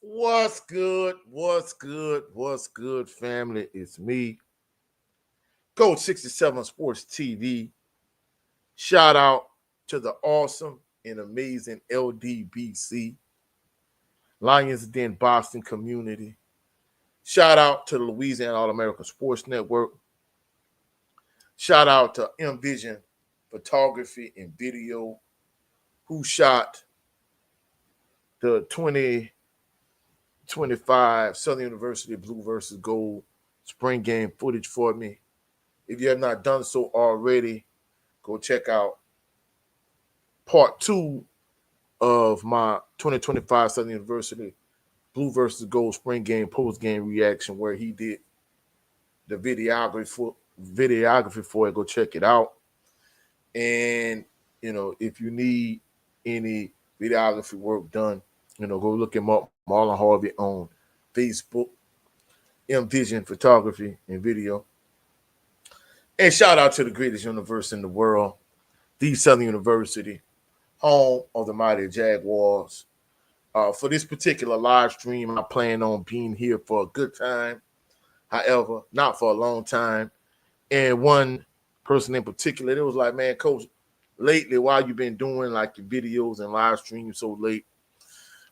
What's good? What's good? What's good, family? It's me, Coach 67 Sports TV. Shout out to the awesome and amazing LDBC, Lions Den Boston community. Shout out to the Louisiana All American Sports Network. Shout out to Envision Photography and Video, who shot the 2025 Southern University Blue versus Gold spring game footage for me. If you have not done so already, go check out part two of my 2025 Southern University Blue versus Gold spring game post game reaction, where he did the videography for it. Go check it out. And if you need any videography work done, go look him up, Marlon Harvey, on Facebook, Envision Photography and Video. And shout out to the greatest university in the world, the Southern University, home of the mighty Jaguars. For this particular live stream, I plan on being here for a good time. However, not for a long time. And one person in particular, it was like, man, Coach, lately, why you been doing like your videos and live streams so late?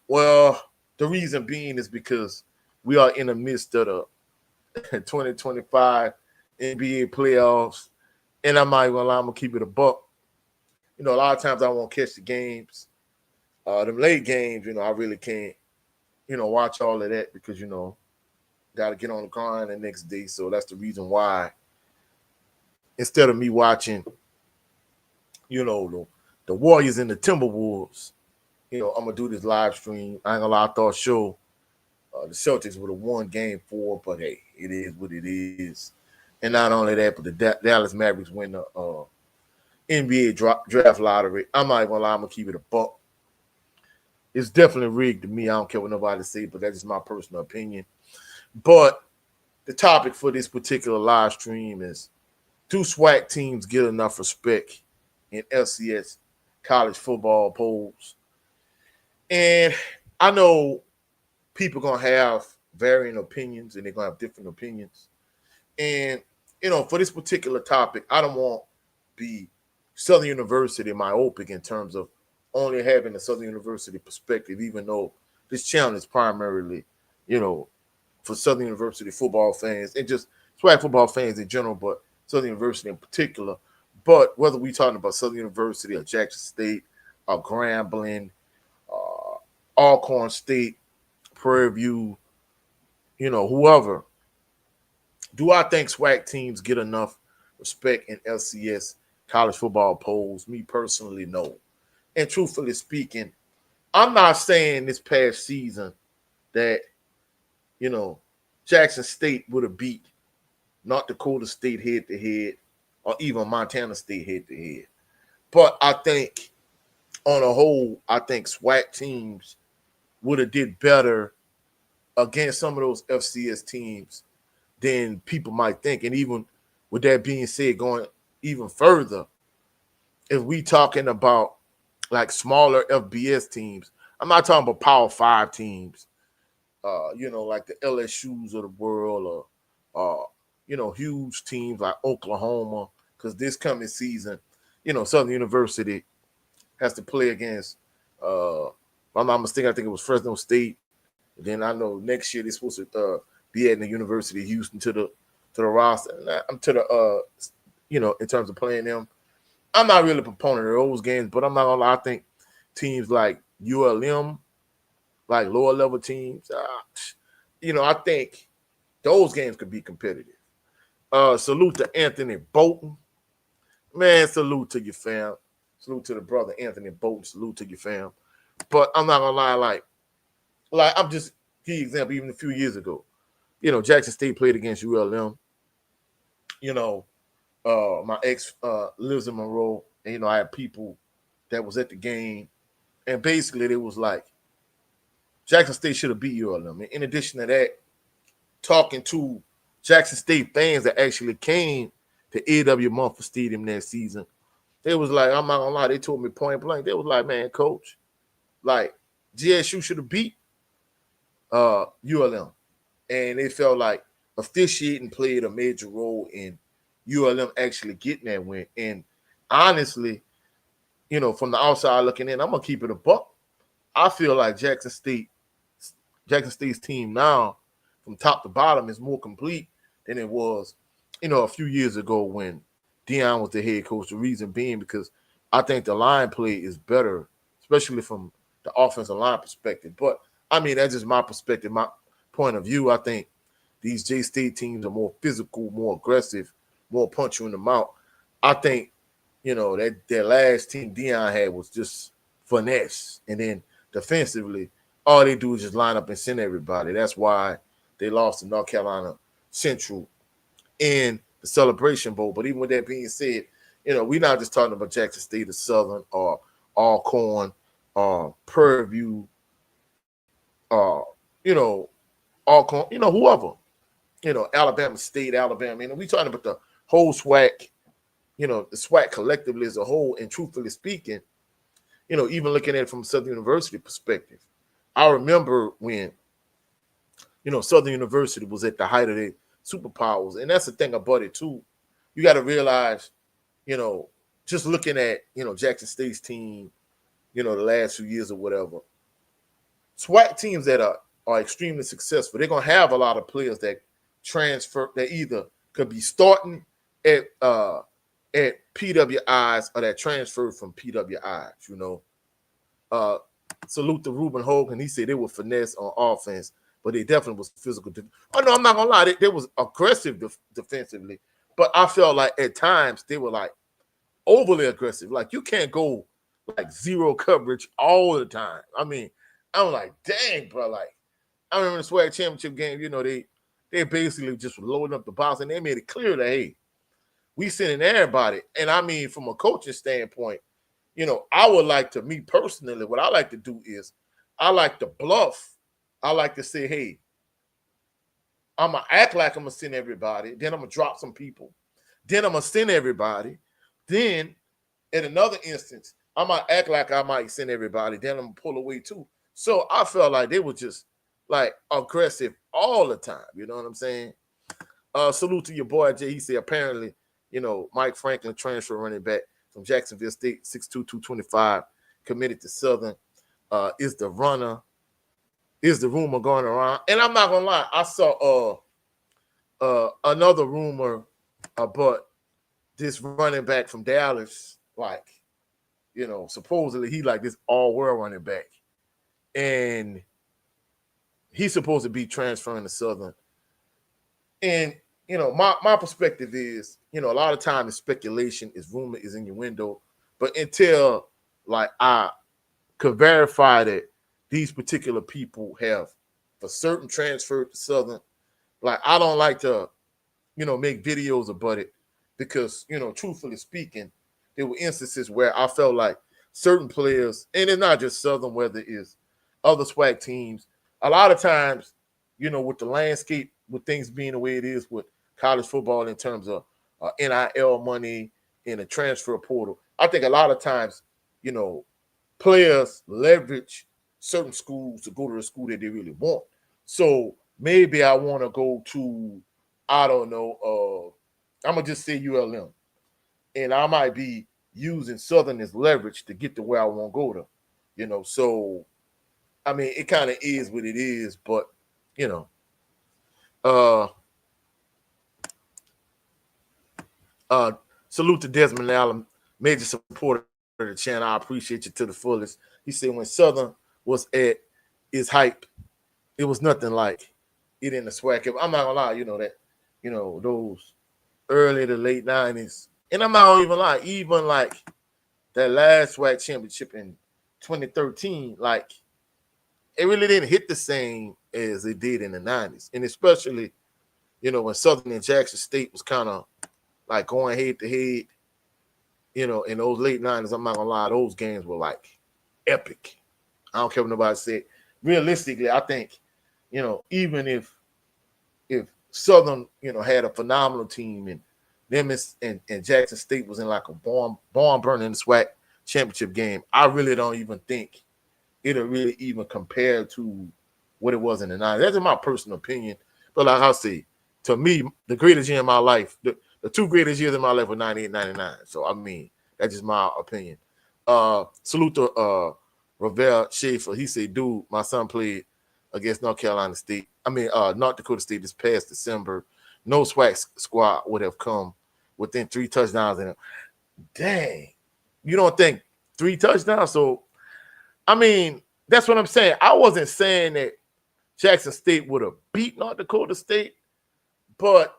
Well, the reason being is because we are in the midst of the 2025 NBA playoffs. And I'm not even gonna lie, I'm gonna keep it a buck. A lot of times I won't catch the games. Them late games, I really can't, watch all of that because, got to get on the grind the next day. So that's the reason why, instead of me watching, the Warriors and the Timberwolves, I'm going to do this live stream. I ain't going to lie, I thought sure the Celtics would have won game 4, but hey, it is what it is. And not only that, but the Dallas Mavericks win the NBA draft lottery. I'm not even going to lie, I'm going to keep it a buck. It's definitely rigged to me. I don't care what nobody say, but that's just my personal opinion. But the topic for this particular live stream is, do SWAC teams get enough respect in FCS college football polls? And I know people going to have varying opinions, and they're going to have different opinions. And, for this particular topic, I don't want to be Southern University myopic in terms of only having a Southern University perspective, even though this channel is primarily, for Southern University football fans and just SWAC football fans in general, but Southern University in particular. But whether we're talking about Southern University or Jackson State or Grambling, Alcorn State, Prairie View, whoever, do I think SWAC teams get enough respect in LCS college football polls? Me personally, no. And truthfully speaking, I'm not saying this past season that, Jackson State would have beat North Dakota State head-to-head or even Montana State head-to-head. But I think, on a whole, I think SWAC teams would have did better against some of those FCS teams than people might think. And even with that being said, going even further, if we talking about like smaller FBS teams, I'm not talking about Power 5 teams, like the LSUs of the world, or huge teams like Oklahoma, because this coming season, Southern University has to play against, if I'm not mistaken, I think it was Fresno State. Then I know next year they're supposed to be adding the University of Houston to the roster. I'm to the in terms of playing them. I'm not really a proponent of those games, but I'm not gonna lie. I think teams like ULM, like lower level teams, I think those games could be competitive. Salute to Anthony Bolton. Man, salute to your fam. Salute to the brother Anthony Bolton. Salute to your fam. But I'm not gonna lie, like I'm just give you an example. Even a few years ago, Jackson State played against ULM. My ex lives in Monroe, and I had people that was at the game, and basically it was like Jackson State should have beat ULM. And in addition to that, talking to Jackson State fans that actually came to A.W. Mumford Stadium that season, they was like, I'm not gonna lie, they told me point blank, they was like, man, coach, like GSU should have beat ULM, and they felt like officiating played a major role in ULM actually getting that win. And honestly, from the outside looking in, I'm gonna keep it a buck. I feel like Jackson State's team now, from top to bottom, is more complete than it was, a few years ago when Deion was the head coach. The reason being because I think the line play is better, especially from the offensive line perspective. But I mean, that's just my perspective, my point of view. I think these J State teams are more physical, more aggressive, more punch you in the mouth. I think, that last team Deion had was just finesse. And then defensively, all they do is just line up and send everybody. That's why they lost to North Carolina Central in the Celebration Bowl. But even with that being said, we're not just talking about Jackson State or Southern or Alcorn or Prairie View or, Alcorn, whoever. Alabama State, Alabama. We talking about the whole SWAC, the SWAC collectively as a whole. And truthfully speaking, even looking at it from Southern University perspective, I remember when, Southern University was at the height of their superpowers. And that's the thing about it, too. You got to realize, just looking at, Jackson State's team, the last few years or whatever, SWAC teams that are extremely successful, they're going to have a lot of players that transfer, that either could be starting at PWIs or that transferred from PWIs, Salute to Reuben Hogan. He said they were finesse on offense, but they definitely was physical. Oh, no, I'm not going to lie. They was aggressive defensively, but I felt like at times they were like overly aggressive. Like you can't go like zero coverage all the time. I mean, I'm like, dang, bro. Like, I remember the SWAC championship game, they basically just loading up the box and they made it clear that, hey, we sending everybody. And I mean, from a coaching standpoint, I would like to, me personally, what I like to do is I like to bluff. I like to say, hey, I'm going to act like I'm going to send everybody. Then I'm going to drop some people. Then I'm going to send everybody. Then, in another instance, I might act like I might send everybody. Then I'm going to pull away too. So I felt like they were just like aggressive all the time. You know what I'm saying? Salute to your boy, Jay. He said apparently, Mike Franklin, transfer running back from Jacksonville State, 6'2", 225, committed to Southern, is the runner, is the rumor going around. And I'm not going to lie, I saw another rumor about this running back from Dallas, like, supposedly he like this all-world running back. And he's supposed to be transferring to Southern. And, my perspective is, a lot of times speculation is rumor is in your window. But until, like, I could verify that these particular people have for certain transferred to Southern, like, I don't like to, make videos about it because, truthfully speaking, there were instances where I felt like certain players, and it's not just Southern, whether it's other SWAC teams, a lot of times, with the landscape, with things being the way it is with college football in terms of NIL money in a transfer portal, I think a lot of times, players leverage certain schools to go to the school that they really want. So maybe I want to go to, I don't know, I'm going to just say ULM. And I might be using Southern as leverage to get to where I want to go to, So, I mean, it kind of is what it is, but, salute to Desmond Allen, major supporter of the channel. I appreciate you to the fullest. He said when Southern was at its hype, it was nothing like it in the SWAC. I'm not gonna lie, those early to late 90s. And I'm not gonna even lie, even like that last SWAC championship in 2013, like it really didn't hit the same as it did in the 90s. And especially, when Southern and Jackson State was kind of like going head to head, in those late 90s, I'm not gonna lie, those games were like epic. I don't care what nobody said. Realistically, I think, even if Southern, had a phenomenal team and them and Jackson State was in like a barn burning SWAC championship game, I really don't even think it'll really even compare to what it was in the 90s. That's my personal opinion. But like I say, to me, the greatest year in my life, the two greatest years in my life were 98, 99. So, I mean, that's just my opinion. Salute to Ravel Schaefer. He said, dude, my son played against North Carolina State. North Dakota State this past December. No SWAC squad would have come within 3 touchdowns. And dang, you don't think 3 touchdowns? So, I mean, that's what I'm saying. I wasn't saying that Jackson State would have beat North Dakota State, but,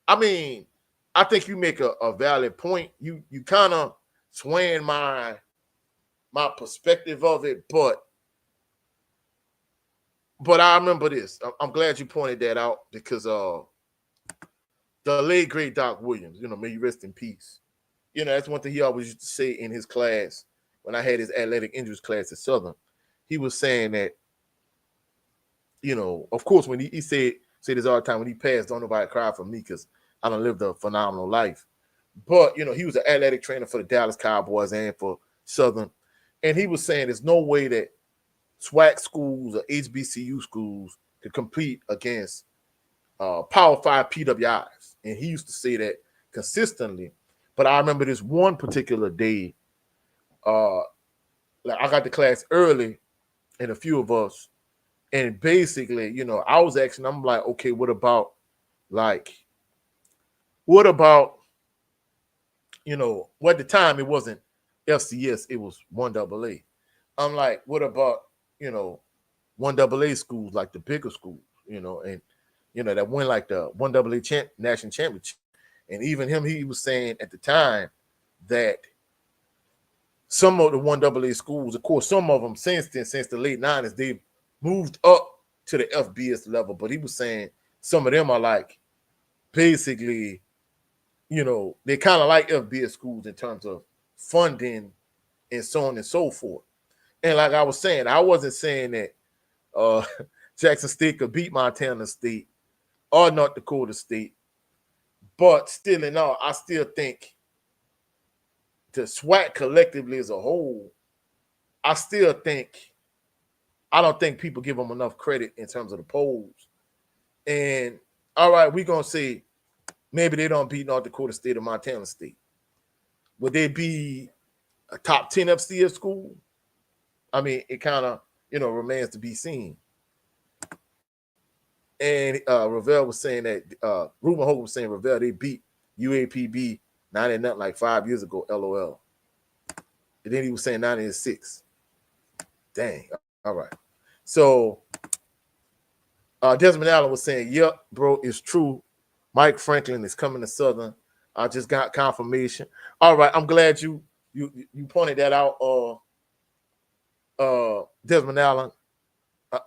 I mean, I think you make a valid point. You kind of swaying my perspective of it, but I remember this. I'm glad you pointed that out because the late great Doc Williams, may you rest in peace. That's one thing he always used to say in his class when I had his athletic injuries class at Southern. He was saying that, of course, when he said this all the time, when he passed, don't nobody cry for me because I done lived a phenomenal life. But, he was an athletic trainer for the Dallas Cowboys and for Southern. And he was saying there's no way that SWAC schools or HBCU schools could compete against Power 5 PWIs. And he used to say that consistently. But I remember this one particular day, I got to class early, and a few of us, and basically, I was asking, I'm like, okay, what about, at the time it wasn't FCS, it was 1AA. I'm like, what about, 1AA schools, like the bigger schools, and, that win like the 1AA national championship. And even him, he was saying at the time that some of the 1AA schools, of course, some of them since the late 90s, they've moved up to the FBS level. But he was saying some of them are like basically, they kind of like FBS schools in terms of funding and so on and so forth. And like I was saying, I wasn't saying that Jackson State could beat Montana State or North Dakota State. But still in all, I still think the SWAC collectively as a whole, I don't think people give them enough credit in terms of the polls. And all right, we're going to say maybe they don't beat North Dakota State or Montana State. Would they be a top 10 FCS school? I mean, it kind of, remains to be seen. And Ravel was saying that, Ruben Hogan was saying Ravel, they beat UAPB 90 like 5 years ago, LOL. And then he was saying 96. Dang. All right. So Desmond Allen was saying, yep, bro, it's true. Mike Franklin is coming to Southern. I just got confirmation. All right. I'm glad you pointed that out, Desmond Allen.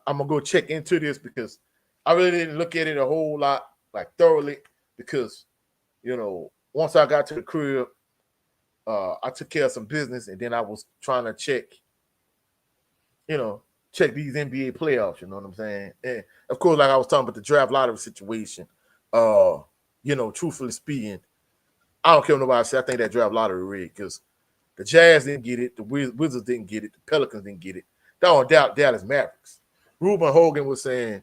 I'm going to go check into this because I really didn't look at it a whole lot, like thoroughly, because, once I got to the crib, I took care of some business, and then I was trying to check these NBA playoffs, you know what I'm saying? And, of course, like I was talking about the draft lottery situation, truthfully speaking, I don't care what nobody says. I think that draft lottery rigged because the Jazz didn't get it, the Wizards didn't get it, the Pelicans didn't get it. That on Dallas Mavericks. Ruben Hogan was saying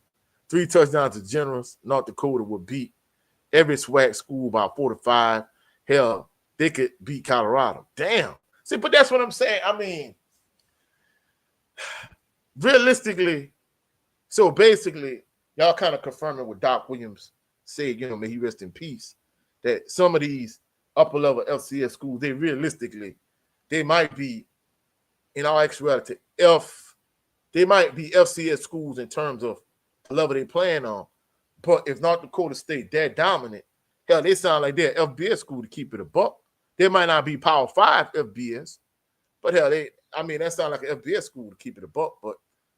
3 touchdowns to Generals, North Dakota would beat every SWAC school by 4 to 5. Hell, they could beat Colorado. Damn. See, but that's what I'm saying. I mean, realistically, so basically, y'all kind of confirming what Doc Williams said, may he rest in peace, that some of these upper-level FCS schools, they might be, in all actuality, they might be FCS schools in terms of the level they playing on. But if North Dakota State, they're dominant, hell, they sound like they're FBS school to keep it a buck. They might not be Power 5 FBS, but hell, that sound like an FBS school to keep it a buck. But,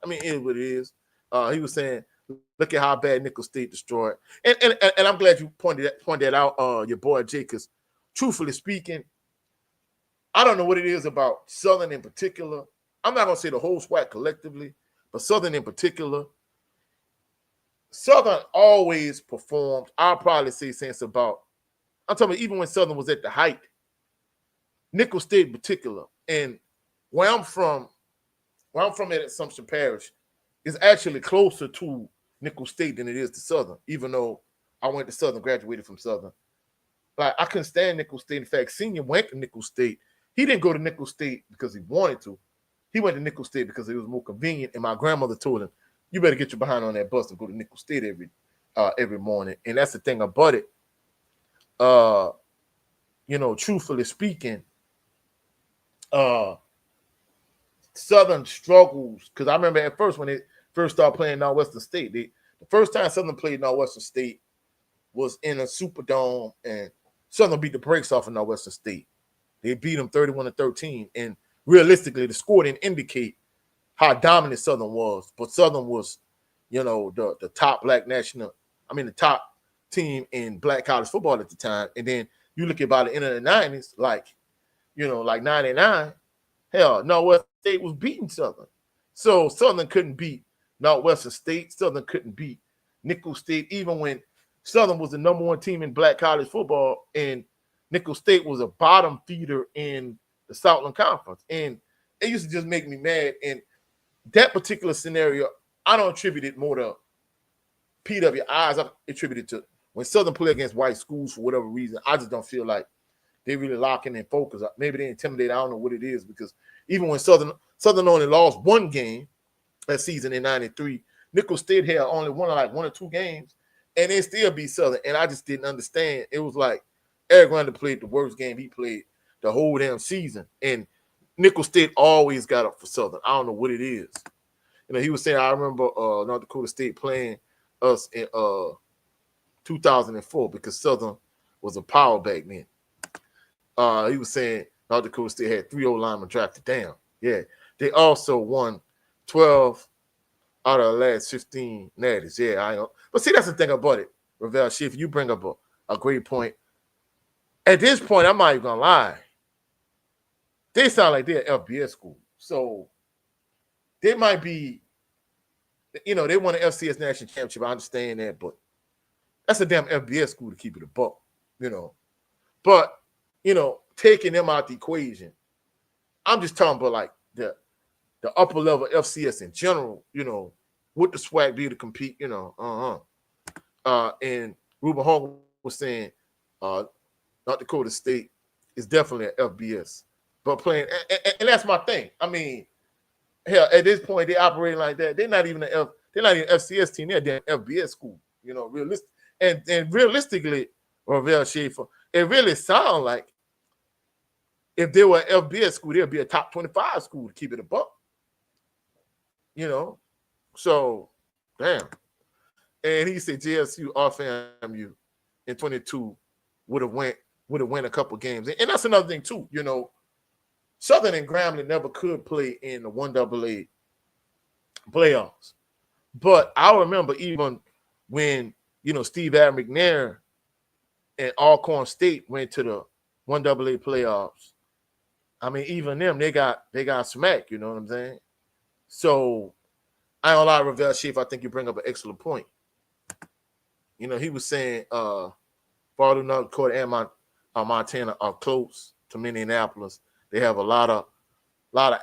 it is what it is. He was saying, look at how bad Nicholls State destroyed. And I'm glad you pointed that out, your boy Jay, because truthfully speaking, I don't know what it is about Southern in particular. I'm not going to say the whole SWAC collectively, but Southern in particular. Southern always performed, I'll probably say since about, I'm talking about even when Southern was at the height, Nicholls State in particular, and where I'm from at Assumption Parish, is actually closer to Nicholls State than it is to Southern, even though I went to Southern, graduated from Southern. Like, I couldn't stand Nicholls State. In fact, Senior went to Nicholls State. He didn't go to Nicholls State because he wanted to. He went to Nicholls State because it was more convenient. And my grandmother told him, "You better get your behind on that bus and go to Nicholls State every morning." And that's the thing about it. Truthfully speaking, Southern struggles, because I remember at first when they first started playing Northwestern State, the first time Southern played Northwestern State was in a Superdome, and Southern beat the brakes off of Northwestern State. They beat them 31-13, and realistically, the score didn't indicate how dominant Southern was, but Southern was, the top the top team in black college football at the time. And then you look at by the end of the 90s, like 99, hell, Northwestern State was beating Southern. So Southern couldn't beat Northwestern State. Southern couldn't beat Nicholls State, even when Southern was the number one team in black college football, and Nicholls State was a bottom feeder in the Southland Conference. And it used to just make me mad. And that particular scenario, I don't attribute it more to PWIs. I attribute it to when Southern play against white schools for whatever reason. I just don't feel like they really lock in and focus. Maybe they intimidate. I don't know what it is, because even when Southern only lost one game that season in 93, Nicholls State had only won like one or two games, and they still beat Southern. And I just didn't understand. It was like Eric Randall played the worst game he played the whole damn season, and Nicholls State always got up for Southern. I don't know what it is. He was saying, I remember North Dakota State playing us in 2004 because Southern was a power back then. He was saying North Dakota State had 3 old linemen drafted down. Yeah. They also won 12 out of the last 15 natties. Yeah, I know. But see, that's the thing about it, Ravel Schiff. You bring up a great point. At this point, I'm not even going to lie. They sound like they're an FBS school. So they might be, they won an FCS national championship. I understand that, but that's a damn FBS school to keep it a buck, But, taking them out the equation, I'm just talking about like the upper level FCS in general, would the SWAC be to compete, And Ruben Hogan was saying North Dakota State is definitely an FBS. But playing, and that's my thing. I mean, hell, at this point, they operating like that. They're not even an FCS team. They're a damn FBS school, realistic. And realistically, Ravel Schaefer, it really sounds like if they were an FBS school, they'd be a top 25 school to keep it a buck. So, damn. And he said JSU off FAMU in 22 would have went a couple games. And that's another thing, too, Southern and Grambling never could play in the 1AA playoffs. But I remember even when, Steve Adam McNair and Alcorn State went to the 1AA playoffs. I mean, even them, they got smacked, you know what I'm saying? So, I don't lie, Ravel Schiff, I think you bring up an excellent point. He was saying Florida, North Dakota, and Montana are close to Minneapolis. They have a lot of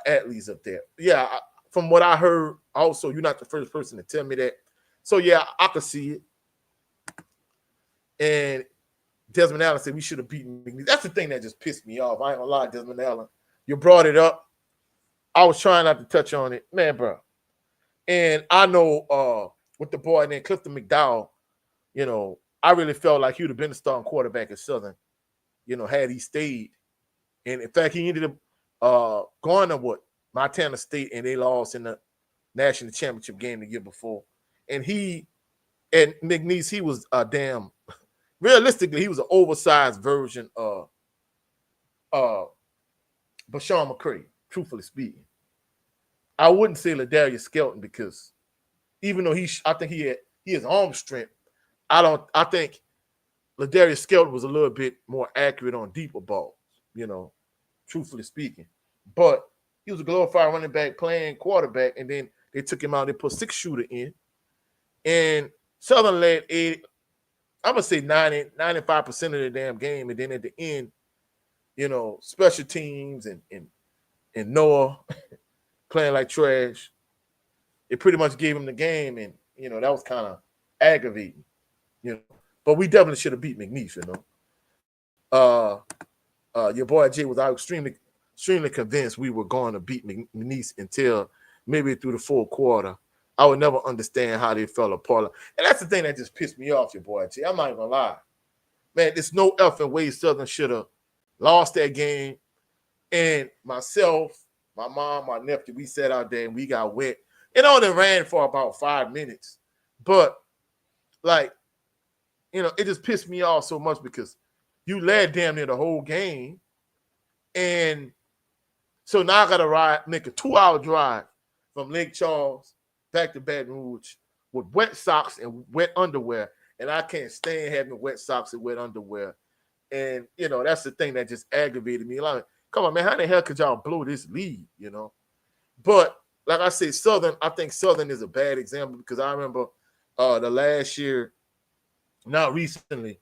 athletes up there. Yeah, from what I heard, also, you're not the first person to tell me that. So, yeah, I could see it. And Desmond Allen said we should have beaten McNeese. That's the thing that just pissed me off. I ain't gonna lie, Desmond Allen. You brought it up. I was trying not to touch on it. Man, bro. And I know with the boy named Clifton McDowell, I really felt like he would have been the starting quarterback at Southern, had he stayed. And in fact, he ended up going to Montana State, and they lost in the national championship game the year before. And McNeese, he was a damn, realistically, he was an oversized version of Bashawn McCray, truthfully speaking. I wouldn't say Ladarius Skelton because even though I think he has arm strength, I think Ladarius Skelton was a little bit more accurate on deeper balls, truthfully speaking. But he was a glorified running back playing quarterback, and then they took him out. They put 6-shooter in. And Southern led I'm going to say 95% of the damn game. And then at the end, special teams and Noah playing like trash. it pretty much gave him the game, and that was kind of aggravating. But we definitely should have beat McNeese. Your boy Jay was extremely convinced we were going to beat McNeese until maybe through the fourth quarter. I would never understand how they fell apart. And that's the thing that just pissed me off, your boy Jay. I'm not even gonna lie. Man, there's no effing way Southern should have lost that game. And myself, my mom, my nephew, we sat out there and we got wet. It only ran for about 5 minutes. But, it just pissed me off so much because you led damn near the whole game. And so now I got to make a 2-hour drive from Lake Charles back to Baton Rouge with wet socks and wet underwear. And I can't stand having wet socks and wet underwear. And, that's the thing that just aggravated me. Like, come on, man, how the hell could y'all blow this lead, But, like I said, I think Southern is a bad example because I remember the last year, not recently,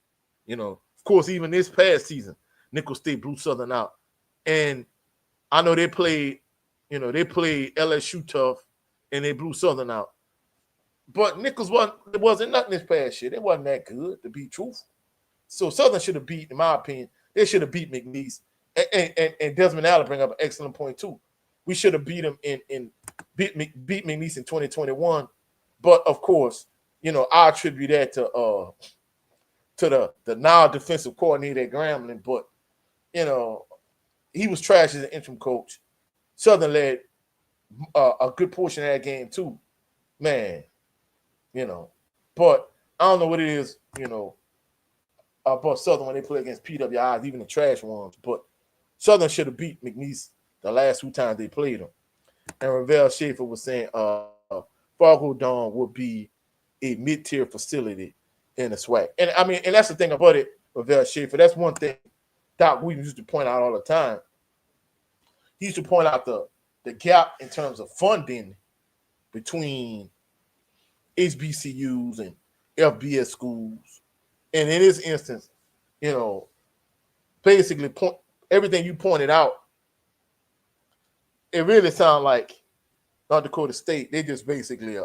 of course, even this past season, Nicholls State blew Southern out. And I know they played LSU tough and they blew Southern out. But Nicholls wasn't nothing this past year. They wasn't that good, to be truthful. So Southern should have beat, in my opinion, they should have beat McNeese. And Desmond Allen bring up an excellent point too. We should have beat them beat McNeese in 2021. But of course, I attribute that to the now defensive coordinator at Grambling. But he was trash as an interim coach. Southern led a good portion of that game too, man. But I don't know what it is, about Southern when they play against PWIs, even the trash ones. But Southern should have beat McNeese the last 2 times they played them. And Ravel Schaefer was saying Fargo Dome would be a mid-tier facility in the SWAC. And I mean, and that's the thing about it, Ravel Schaefer. That's one thing Doc Williams used to point out all the time. He used to point out the gap in terms of funding between HBCUs and FBS schools. And in this instance, basically everything you pointed out, it really sounds like North Dakota State. They just basically a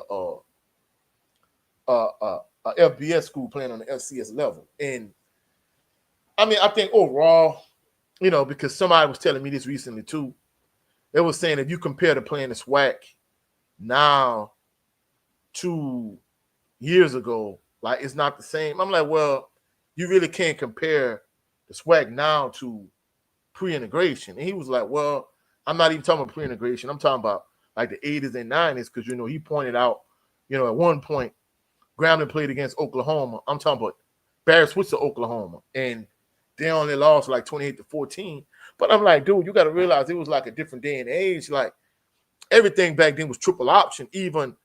FBS school playing on the FCS level. And I mean, I think overall, because somebody was telling me this recently too, it was saying if you compare to playing the SWAC now to years ago, like it's not the same. I'm like, well, you really can't compare the SWAC now to pre-integration. And he was like, well, I'm not even talking about pre-integration. I'm talking about like the 80s and 90s because, he pointed out, at one point, Grambling played against Oklahoma. I'm talking about Barrett Switzer, Oklahoma. And they only lost like 28-14. But I'm like, dude, you got to realize it was like a different day and age. Like everything back then was triple option. Even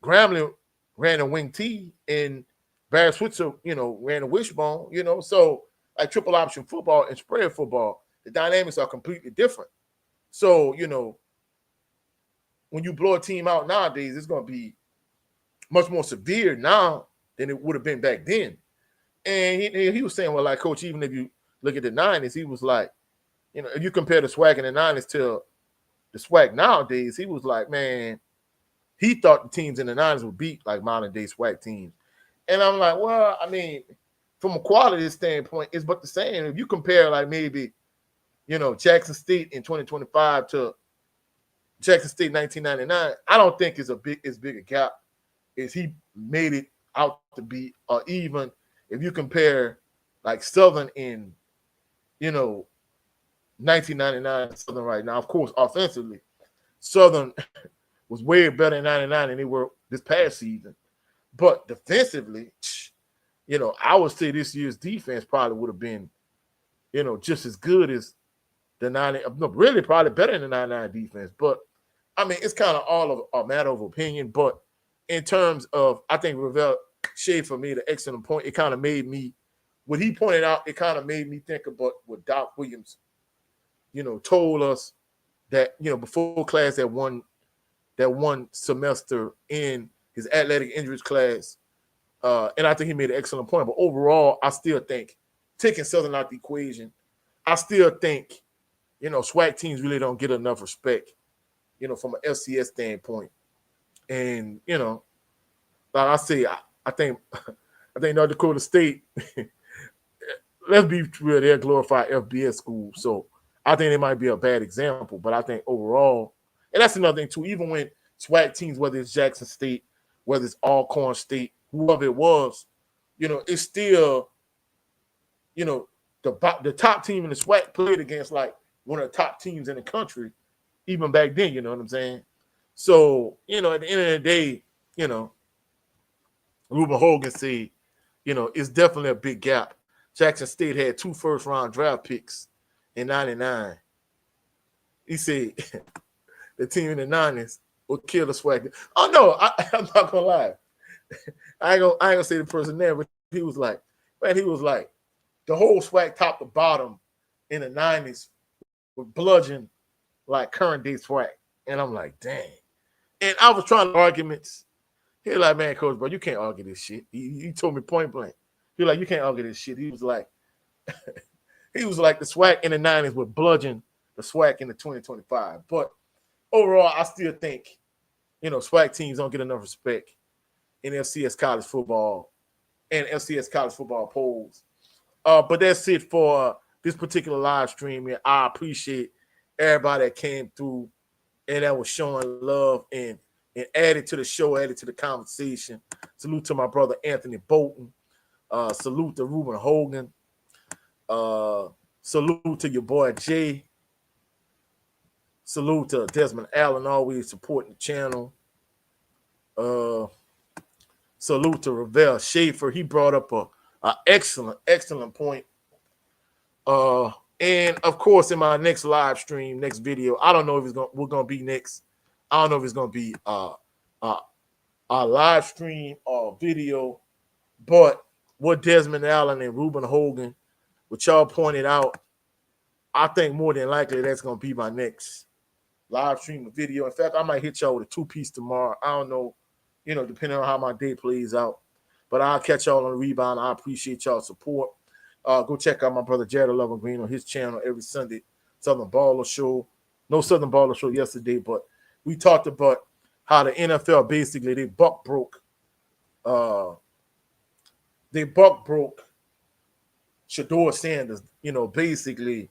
Grambling ran a wing T and Barrett Switzer, ran a wishbone, So like triple option football and spread football, the dynamics are completely different. So, when you blow a team out nowadays, it's going to be much more severe now than it would have been back then. And he was saying, well, like, Coach, even if you look at the 90s, he was like, if you compare the SWAC in the 90s to the SWAC nowadays, he was like, man, he thought the teams in the 90s would beat like modern-day SWAC teams. And I'm like, well, I mean, from a quality standpoint, it's but the same. If you compare like maybe, Jackson State in 2025 to Jackson State 1999, I don't think it's as big a gap as he made it out to be. Or even if you compare like Southern in, 1999 Southern right now, of course, offensively, Southern was way better in 99 than they were this past season. But defensively, I would say this year's defense probably would have been, just as good as the 90. No, really probably better than the 99 defense. But, I mean, it's kind of all of a matter of opinion. But in terms of, I think Ravel Schaefer made an excellent point. It kind of made me, what he pointed out, it kind of made me think about what Doc Williams, told us that, before class that one semester in his athletic injuries class. And I think he made an excellent point. But overall, I still think, taking Southern out the equation, I still think, SWAC teams really don't get enough respect, from an FCS standpoint. And like I say, I think North Dakota State. Let's be real, they're glorified FBS school. So I think it might be a bad example, but I think overall, and that's another thing too. Even when SWAC teams, whether it's Jackson State, whether it's Alcorn State, whoever it was, it's still, the top team in the SWAC played against like one of the top teams in the country, even back then. You know what I'm saying? So at the end of the day, Reuben Hogan said, it's definitely a big gap. Jackson State had 2 first-round draft picks in '99. He said the team in the '90s would kill the SWAC. Oh no, I'm not gonna lie. I ain't gonna say the person there, but he was like, the whole SWAC top to bottom in the '90s would bludgeon like current day SWAC. And I'm like, dang. And I was trying to arguments. He was like, man, coach, bro, you can't argue this shit. He told me point blank. He was like, you can't argue this shit. He was like, the SWAC in the '90s would bludgeon the SWAC in the 2025. But overall, I still think, SWAC teams don't get enough respect in FCS college football and FCS college football polls. But that's it for this particular live stream. And I appreciate everybody that came through and that was showing love and added to the show, added to the conversation. Salute to my brother Anthony Bolton. Salute to Reuben Hogan. Salute to your boy Jay. Salute to Desmond Allen, always supporting the channel. Salute to Ravel Schaefer. He brought up a excellent point. And of course, in my next live stream, next video, I don't know if we're gonna be next. I don't know if it's gonna be a live stream or video, but what Desmond Allen and Reuben Hogan, what y'all pointed out, I think more than likely that's gonna be my next live stream video. In fact, I might hit y'all with a 2-piece tomorrow. I don't know, depending on how my day plays out. But I'll catch y'all on the rebound. I appreciate y'all's support. Go check out my brother Jared Lovin Green on his channel every Sunday. Southern Baller Show. No Southern Baller Show yesterday, but we talked about how the NFL basically they buck broke Shedeur Sanders, basically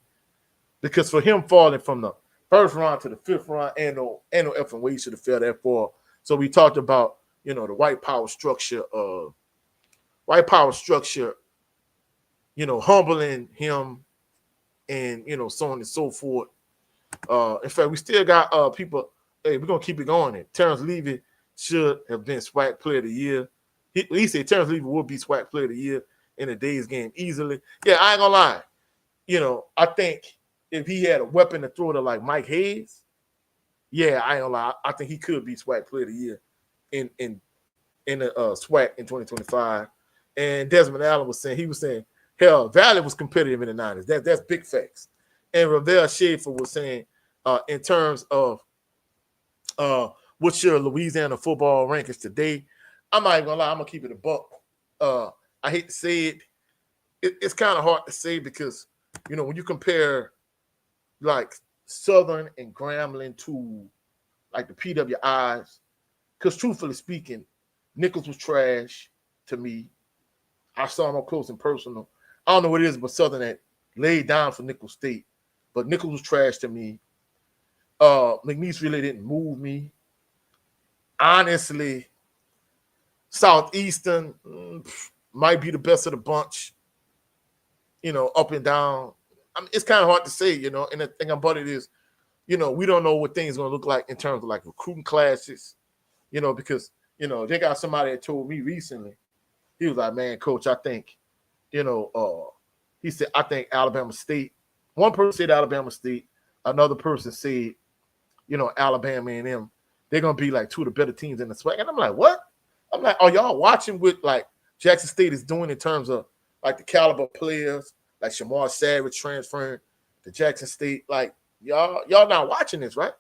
because for him falling from the first round to the 5th round, ain't no effing way he should have fell that far. So we talked about, the white power structure, humbling him and, so on and so forth. In fact, we still got people. Hey, we're going to keep it going. Terrence Levy should have been SWAC Player of the Year. He said Terrence Levy will be SWAC Player of the Year in the day's game easily. Yeah, I ain't going to lie. I think if he had a weapon to throw to like Mike Hayes, yeah, I ain't going to lie. I think he could be SWAC Player of the Year in the SWAC in 2025. And Desmond Allen was saying, hell, Valley was competitive in the '90s. That's big facts. And Ravel Schaefer was saying, in terms of what's your Louisiana football rankings today, I'm not even gonna lie, I'm gonna keep it a buck. I hate to say it. It's kind of hard to say because when you compare like Southern and Grambling to like the PWIs, because truthfully speaking, Nichols was trash to me. I saw him up close and personal. I don't know what it is, but Southern had laid down for Nicholls State. But Nichols was trash to me. McNeese really didn't move me. Honestly, Southeastern might be the best of the bunch, up and down. I mean, it's kind of hard to say, and the thing about it is, we don't know what things are going to look like in terms of like recruiting classes, because, they got somebody that told me recently, he was like, man, coach, I think, he said, I think Alabama State. One person said Alabama State. Another person said, Alabama A&M. They're going to be like 2 of the better teams in the SWAC. And I'm like, what? I'm like, are y'all watching what like Jackson State is doing in terms of like the caliber players, like Shamar Savage transferring to Jackson State? Like, y'all not watching this, right?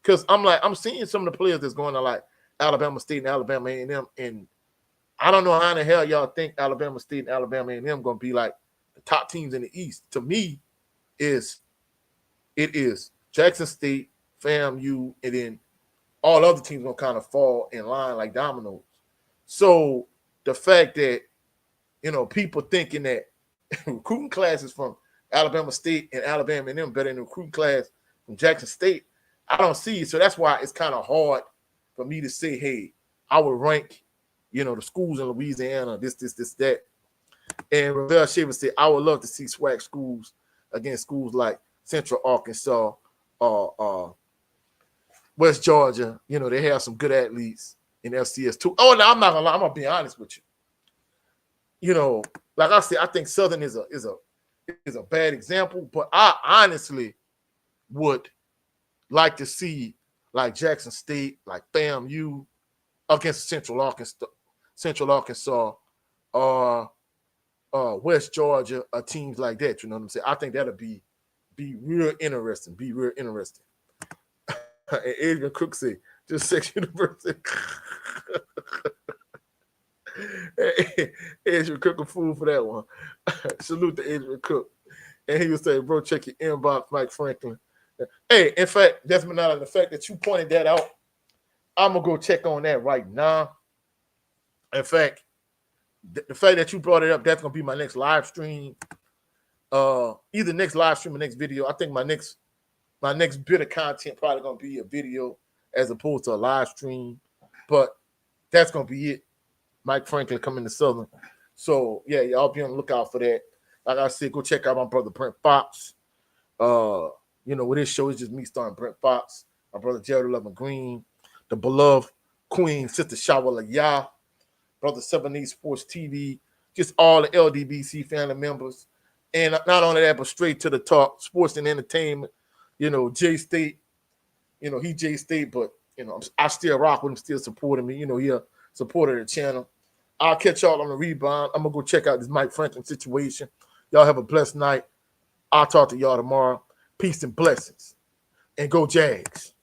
Because I'm seeing some of the players that's going to like Alabama State and Alabama A&M, and I don't know how in the hell y'all think Alabama State and Alabama A&M going to be like the top teams in the East. To me, it is Jackson State, FAMU, and then all other teams gonna kind of fall in line like dominoes. So the fact that people thinking that recruiting classes from Alabama State and Alabama and them better than the recruiting class from Jackson State, I don't see it. So that's why it's kind of hard for me to say, hey, I would rank, the schools in Louisiana, this, that. And Ravel Shaver said, I would love to see SWAC schools against schools like Central Arkansas, West Georgia. They have some good athletes in FCS too. Oh, no, I'm not gonna lie. I'm gonna be honest with you. Like I said, I think Southern is a bad example, but I honestly would like to see like Jackson State, like FAMU against Central Arkansas, or West Georgia, or teams like that. You know what I'm saying? I think that'll be real interesting. Be real interesting. And Adrian Cook said, just 6 university. Adrian Cook a fool for that one. Salute to Adrian Cook. And he would say, bro, check your inbox, Mike Franklin. Hey, in fact, Desmond, now the fact that you pointed that out, I'm going to go check on that right now. In fact, the fact that you brought it up, that's going to be my next live stream. Either next live stream or next video. I think my next bit of content probably going to be a video as opposed to a live stream. But that's going to be it. Mike Franklin coming to Southern. So, yeah, y'all be on the lookout for that. Like I said, go check out my brother Brent Fox. With this show, it's just me starring Brent Fox, my brother Jared 11 Green, the beloved Queen, Sister Shawala Yah, brother 7 Sports TV, just all the LDBC family members. And not only that, but straight to the top, sports and entertainment. J State, he J State, but, I still rock with him, still supporting me. He a supporter of the channel. I'll catch y'all on the rebound. I'm going to go check out this Mike Franklin situation. Y'all have a blessed night. I'll talk to y'all tomorrow. Peace and blessings. And go Jags.